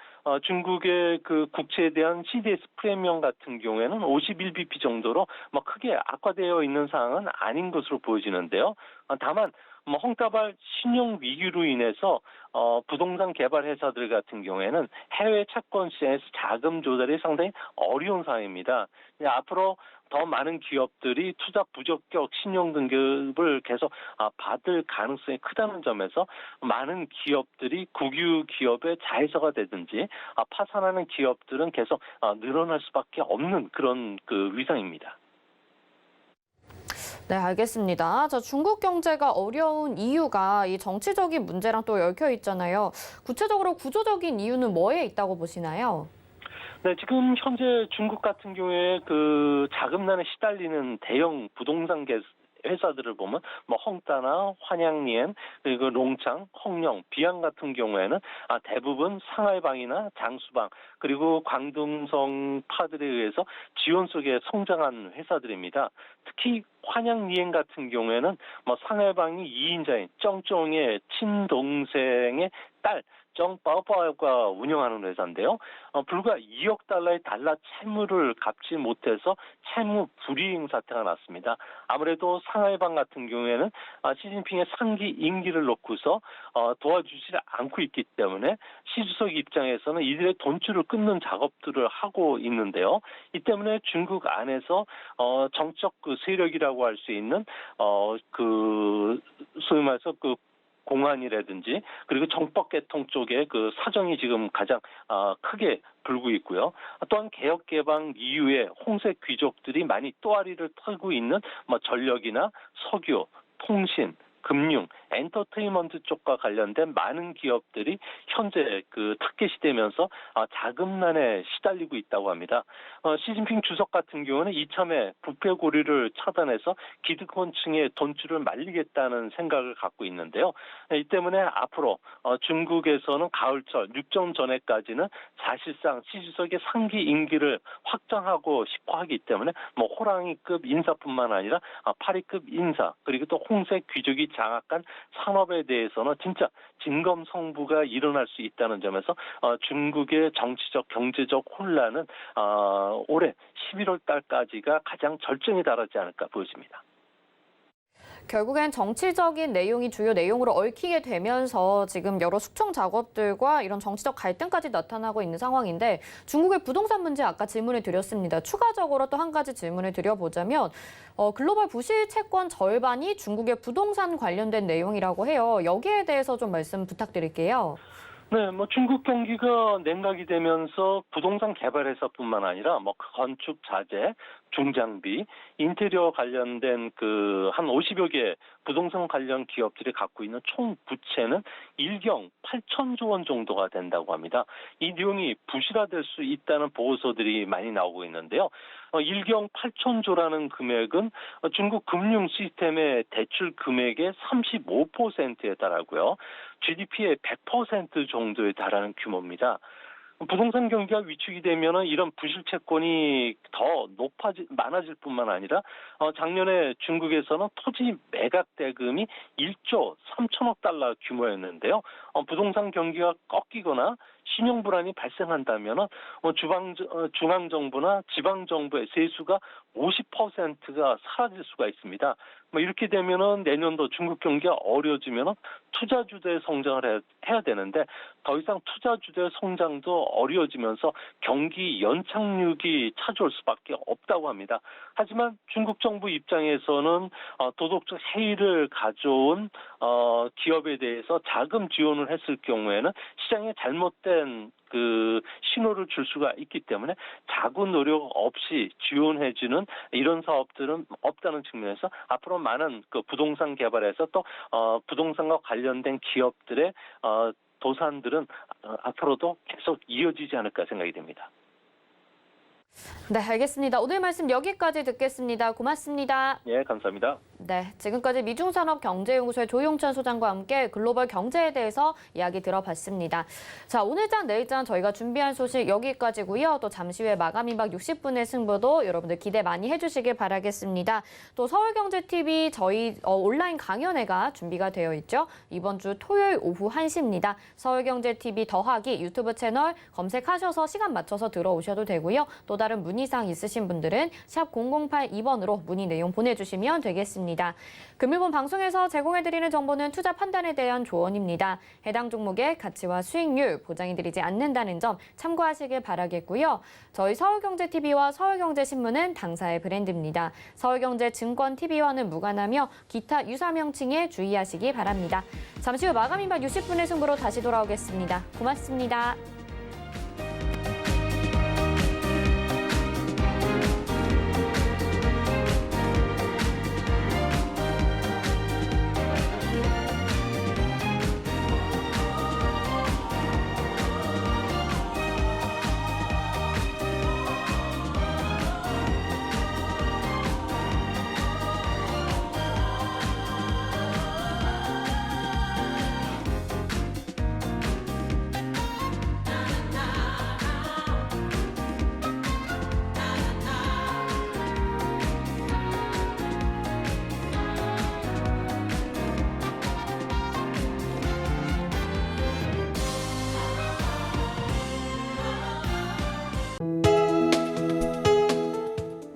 중국의 그 국채에 대한 CDS 프리미엄 같은 경우에는 51bp 정도로 크게 악화되어 있는 상황은 아닌 것으로 보여지는데요. 다만 홍다발 신용 위기로 인해서 부동산 개발 회사들 같은 경우에는 해외 채권 시장에서 자금 조달이 상당히 어려운 상황입니다. 앞으로 더 많은 기업들이 투자 부적격 신용 등급을 계속 받을 가능성이 크다는 점에서 많은 기업들이 국유 기업의 자회사가 되든지 파산하는 기업들은 계속 늘어날 수밖에 없는 그런 그 위상입니다. 네, 알겠습니다. 자, 중국 경제가 어려운 이유가 이 정치적인 문제랑 또 얽혀 있잖아요. 구체적으로 구조적인 이유는 뭐에 있다고 보시나요? 네, 지금 현재 중국 같은 경우에 그 자금난에 시달리는 대형 부동산 회사들을 보면 뭐 헝따나 환양리엔 그리고 롱창, 헝령, 비양 같은 경우에는 대부분 상하이방이나 장수방 그리고 광둥성 파들에 의해서 지원 속에 성장한 회사들입니다. 특히 환양리엔 같은 경우에는 뭐 상하이방이 2인자인 쩡쩡의 친동생의 딸 정바오바오가 운영하는 회사인데요. 불과 2억 달러의 달러 채무를 갚지 못해서 채무 불이행 사태가 났습니다. 아무래도 상하이방 같은 경우에는 시진핑의 3기 임기를 놓고서 도와주지 않고 있기 때문에 시 주석 입장에서는 이들의 돈줄을 끊는 작업들을 하고 있는데요. 이 때문에 중국 안에서 정적 그 세력이라고 할 수 있는 그 소위 말해서 그 공안이라든지 그리고 정법개통 쪽에 그 사정이 지금 가장 크게 불고 있고요. 또한 개혁 개방 이후에 홍색 귀족들이 많이 또아리를 털고 있는 뭐 전력이나 석유, 통신, 금융, 엔터테인먼트 쪽과 관련된 많은 기업들이 현재 그 타겟이 되면서 자금난에 시달리고 있다고 합니다. 시진핑 주석 같은 경우는 이참에 부패 고리를 차단해서 기득권층의 돈줄을 말리겠다는 생각을 갖고 있는데요. 이 때문에 앞으로 중국에서는 가을철 육정 전에까지는 사실상 시 주석의 3기 임기를 확장하고 싶어 하기 때문에 뭐 호랑이급 인사뿐만 아니라 파리급 인사 그리고 또 홍색 귀족이 장악한 산업에 대해서는 진짜 진검성부가 일어날 수 있다는 점에서 중국의 정치적 경제적 혼란은 올해 11월 달까지가 가장 절정에 달하지 않을까 보여집니다. 결국엔 정치적인 내용이 주요 내용으로 얽히게 되면서 지금 여러 숙청 작업들과 이런 정치적 갈등까지 나타나고 있는 상황인데 중국의 부동산 문제 아까 질문을 드렸습니다. 추가적으로 또 한 가지 질문을 드려보자면 글로벌 부실 채권 절반이 중국의 부동산 관련된 내용이라고 해요. 여기에 대해서 좀 말씀 부탁드릴게요. 네, 뭐 중국 경기가 냉각이 되면서 부동산 개발 회사뿐만 아니라 뭐 건축 자재, 중장비, 인테리어 관련된 그 한 50여 개 부동산 관련 기업들이 갖고 있는 총 부채는 1경 8천조 원 정도가 된다고 합니다. 이 내용이 부실화될 수 있다는 보고서들이 많이 나오고 있는데요. 1경 8천조라는 금액은 중국 금융 시스템의 대출 금액의 35%에 달하고요. GDP의 100% 정도에 달하는 규모입니다. 부동산 경기가 위축이 되면 이런 부실 채권이 더 많아질 뿐만 아니라 작년에 중국에서는 토지 매각 대금이 1조 3천억 달러 규모였는데요. 부동산 경기가 꺾이거나 신용 불안이 발생한다면 중앙정부나 지방정부의 세수가 50%가 사라질 수가 있습니다. 뭐 이렇게 되면은 내년도 중국 경기가 어려워지면 투자주도의 성장을 해야 되는데 더 이상 투자주도의 성장도 어려워지면서 경기 연착륙이 찾아올 수밖에 없다고 합니다. 하지만 중국 정부 입장에서는 도덕적 해이를 가져온 기업에 대해서 자금 지원을 했을 경우에는 시장에 잘못된 그 신호를 줄 수가 있기 때문에 자구 노력 없이 지원해주는 이런 사업들은 없다는 측면에서 앞으로 많은 그 부동산 개발에서 또 부동산과 관련된 기업들의 도산들은 앞으로도 계속 이어지지 않을까 생각이 됩니다. 네, 알겠습니다. 오늘 말씀 여기까지 듣겠습니다. 고맙습니다. 예, 감사합니다. 네, 지금까지 미중산업경제연구소의 조용천 소장과 함께 글로벌 경제에 대해서 이야기 들어봤습니다. 자, 오늘장 내일장 저희가 준비한 소식 여기까지고요. 또 잠시 후에 마감 임박 60분의 승부도 여러분들 기대 많이 해주시길 바라겠습니다. 또 서울경제TV 저희 온라인 강연회가 준비가 되어 있죠. 이번 주 토요일 오후 1시입니다. 서울경제TV 더하기 유튜브 채널 검색하셔서 시간 맞춰서 들어오셔도 되고요. 또 다른 문의사항 있으신 분들은 샵 0082번으로 문의 내용 보내주시면 되겠습니다. 금일본 방송에서 제공해드리는 정보는 투자 판단에 대한 조언입니다. 해당 종목의 가치와 수익률 보장해드리지 않는다는 점 참고하시길 바라겠고요. 저희 서울경제TV와 서울경제신문은 당사의 브랜드입니다. 서울경제증권TV와는 무관하며 기타 유사 명칭에 주의하시기 바랍니다. 잠시 후 마감 인박 60분의 승부로 다시 돌아오겠습니다. 고맙습니다.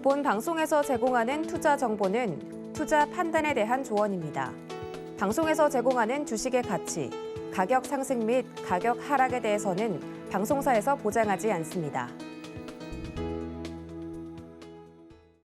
본 방송에서 제공하는 투자 정보는 투자 판단에 대한 조언입니다. 방송에서 제공하는 주식의 가치, 가격 상승 및 가격 하락에 대해서는 방송사에서 보장하지 않습니다.